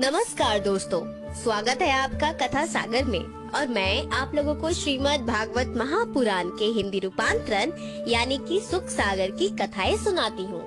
नमस्कार दोस्तों, स्वागत है आपका कथा सागर में। और मैं आप लोगों को श्रीमद् भागवत महापुराण के हिंदी रूपांतरण यानी कि सुख सागर की कथाएं सुनाती हूँ।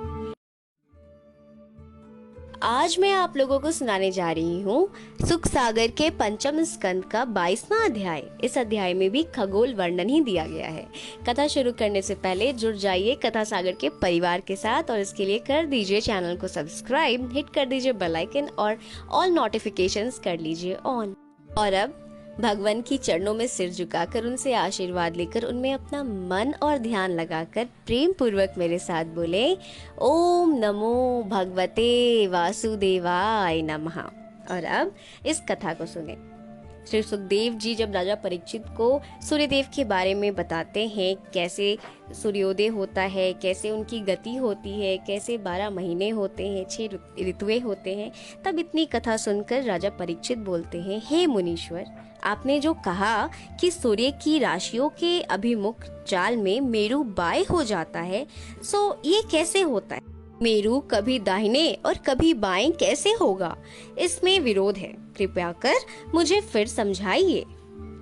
आज मैं आप लोगों को सुनाने जा रही हूँ सुख सागर के पंचम स्कंद का 22वां अध्याय। इस अध्याय में भी खगोल वर्णन ही दिया गया है। कथा शुरू करने से पहले जुड़ जाइए कथा सागर के परिवार के साथ, और इसके लिए कर दीजिए चैनल को सब्सक्राइब, हिट कर दीजिए बेल आइकन और ऑल नोटिफिकेशंस कर लीजिए ऑन। और अब भगवान की चरणों में सिर झुकाकर उनसे आशीर्वाद लेकर उनमें अपना मन और ध्यान लगाकर प्रेम पूर्वक मेरे साथ बोले, ओम नमो भगवते वासुदेवाय नमः। और अब इस कथा को सुने। श्री सुखदेव जी जब राजा परीक्षित को सूर्यदेव के बारे में बताते हैं, कैसे सूर्योदय होता है, कैसे उनकी गति होती है, कैसे 12 महीने होते हैं, 6 ऋतुएं होते हैं, तब इतनी कथा सुनकर राजा परीक्षित बोलते हैं, हे मुनीश्वर, आपने जो कहा कि सूर्य की राशियों के अभिमुख चाल में मेरु बाएं हो जाता है, सो ये कैसे होता है? मेरु कभी दाहिने और कभी बाएं कैसे होगा? इसमें विरोध है, कृपया कर मुझे फिर समझाइए।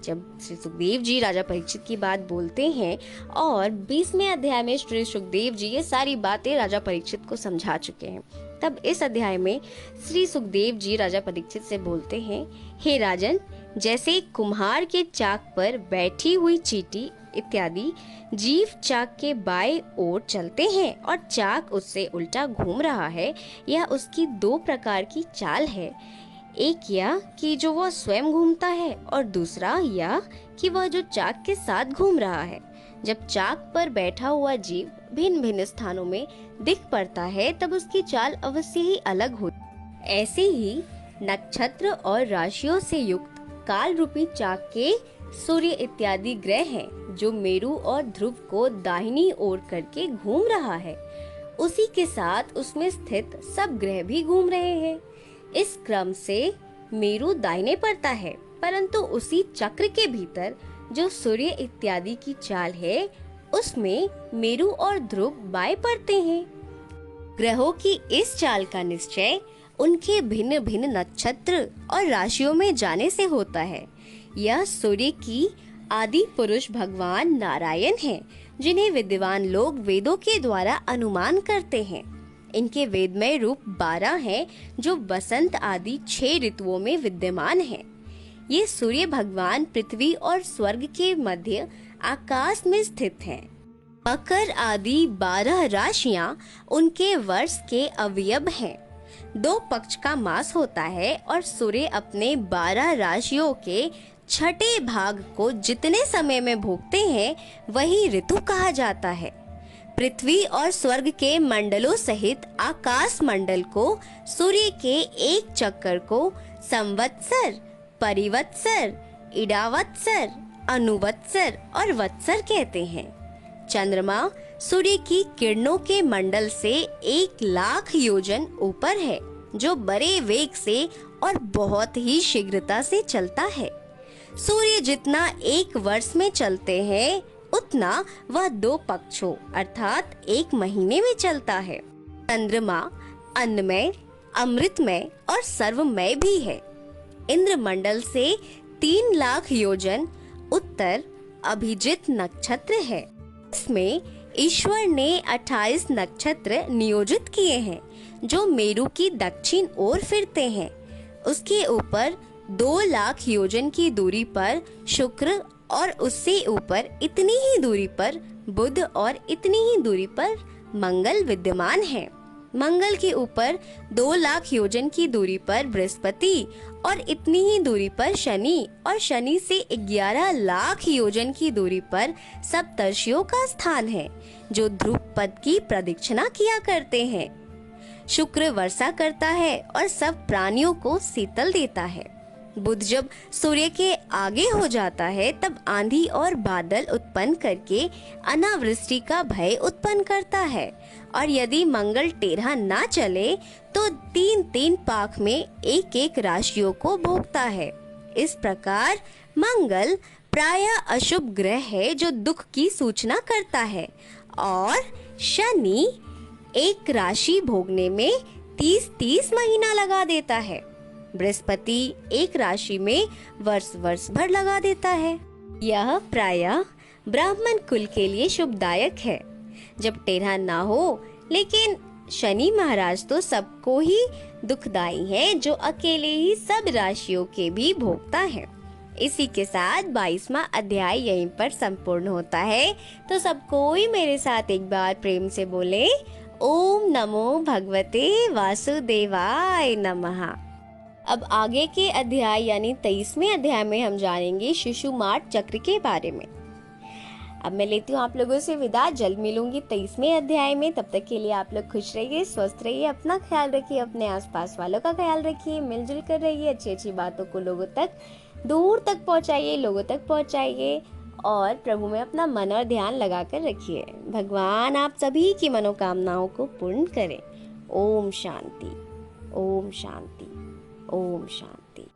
जब श्री सुखदेव जी राजा परीक्षित की बात बोलते हैं और 20वें अध्याय में श्री सुखदेव जी ये सारी बातें राजा परीक्षित को समझा चुके हैं, तब इस अध्याय में श्री सुखदेव जी राजा परीक्षित से बोलते हैं, हे राजन, जैसे कुम्हार के चाक पर बैठी हुई चींटी इत्यादि जीव चाक के बाएं ओर चलते हैं और चाक उससे उल्टा घूम रहा है, यह उसकी 2 प्रकार की चाल है। एक यह कि जो वह स्वयं घूमता है, और दूसरा यह कि वह जो चाक के साथ घूम रहा है। जब चाक पर बैठा हुआ जीव भिन्न भिन्न स्थानों में दिख पड़ता है, तब उसकी चाल अवश्य ही अलग होती। ऐसे ही नक्षत्र और राशियों से युक्त काल रूपी चाक के सूर्य इत्यादि ग्रह हैं, जो मेरु और ध्रुव को दाहिनी ओर करके घूम रहा है, उसी के साथ उसमें स्थित सब ग्रह भी घूम रहे हैं। इस क्रम से मेरु दाहिने पड़ता है, परंतु उसी चक्र के भीतर जो सूर्य इत्यादि की चाल है, उसमें मेरु और ध्रुव बाएं पड़ते हैं। ग्रहों की इस चाल का निश्चय उनके भिन्न भिन्न नक्षत्र और राशियों में जाने से होता है। यह सूर्य की आदि पुरुष भगवान नारायण हैं, जिन्हें विद्वान लोग वेदों के द्वारा अनुमान करते हैं। इनके वेदमय रूप 12 हैं, जो बसंत आदि 6 ऋतुओं में विद्यमान हैं। ये सूर्य भगवान पृथ्वी और स्वर्ग के मध्य आकाश में स्थित हैं। मकर आदि 12 राशियां उनके वर्ष के अवयव हैं। 2 पक्ष का मास होता है, और सूर्य अपने 12 राशियों के 6ठे भाग को जितने समय में भोगते हैं, वही ऋतु कहा जाता है। पृथ्वी और स्वर्ग के मंडलों सहित आकाश मंडल को सूर्य के एक चक्कर को संवत्सर, परिवत्सर, इडावत्सर, अनुवत्सर और वत्सर कहते हैं। चंद्रमा सूर्य की किरणों के मंडल से 1,00,000 योजन ऊपर है, जो बड़े वेग से और बहुत ही शीघ्रता से चलता है। सूर्य जितना 1 वर्ष में चलते हैं, उतना वह 2 पक्षों अर्थात 1 महीने में चलता है। चंद्रमा अन्नमय, अमृतमय और सर्वमय भी है। इंद्र मंडल से 3,00,000 योजन उत्तर अभिजित नक्षत्र है। इसमें ईश्वर ने 28 नक्षत्र नियोजित किए हैं, जो मेरु की दक्षिण ओर फिरते हैं। उसके ऊपर 2,00,000 योजन की दूरी पर शुक्र, और उससे ऊपर इतनी ही दूरी पर बुध, और इतनी ही दूरी पर मंगल विद्यमान है। मंगल के ऊपर 2,00,000 योजन की दूरी पर बृहस्पति, और इतनी ही दूरी पर शनि, और शनि से 11,00,000 योजन की दूरी पर सप्तर्षियों का स्थान है, जो ध्रुव पद की प्रदक्षिणा किया करते हैं। शुक्र वर्षा करता है और सब प्राणियों को शीतल देता है। बुध जब सूर्य के आगे हो जाता है, तब आंधी और बादल उत्पन्न करके अनावृष्टि का भय उत्पन्न करता है। और यदि मंगल टेढ़ा ना चले, तो 3-3 पाख में 1-1 राशियों को भोगता है। इस प्रकार मंगल प्रायः अशुभ ग्रह है, जो दुख की सूचना करता है, और शनि 1 राशि भोगने में 30-30 महीना लगा देता है। बृहस्पति एक राशि में वर्ष वर्ष भर लगा देता है। यह प्रायः ब्राह्मण कुल के लिए शुभदायक है जब टेढ़ा ना हो, लेकिन शनि महाराज तो सबको ही दुखदाई है, जो अकेले ही सब राशियों के भी भोगता है। इसी के साथ 22वां अध्याय यहीं पर संपूर्ण होता है। तो सब कोई मेरे साथ एक बार प्रेम से बोले, ओम नमो भगवते वासुदेवाय नमः। अब आगे के अध्याय यानी 23वें अध्याय में हम जानेंगे शिशुमार चक्र के बारे में। अब मैं लेती हूँ आप लोगों से विदा, जल्द मिलूंगी 23वें अध्याय में। तब तक के लिए आप लोग खुश रहिए, स्वस्थ रहिए, अपना ख्याल रखिए, अपने आसपास वालों का ख्याल रखिए, मिलजुल कर रहिए, अच्छी अच्छी बातों को लोगों तक दूर तक पहुंचाइए, लोगों तक पहुंचाइए और प्रभु में अपना मन और ध्यान लगा कर रखिए। भगवान आप सभी की मनोकामनाओं को पूर्ण करें। ओम शांति, ओम शांति, ओम शांति।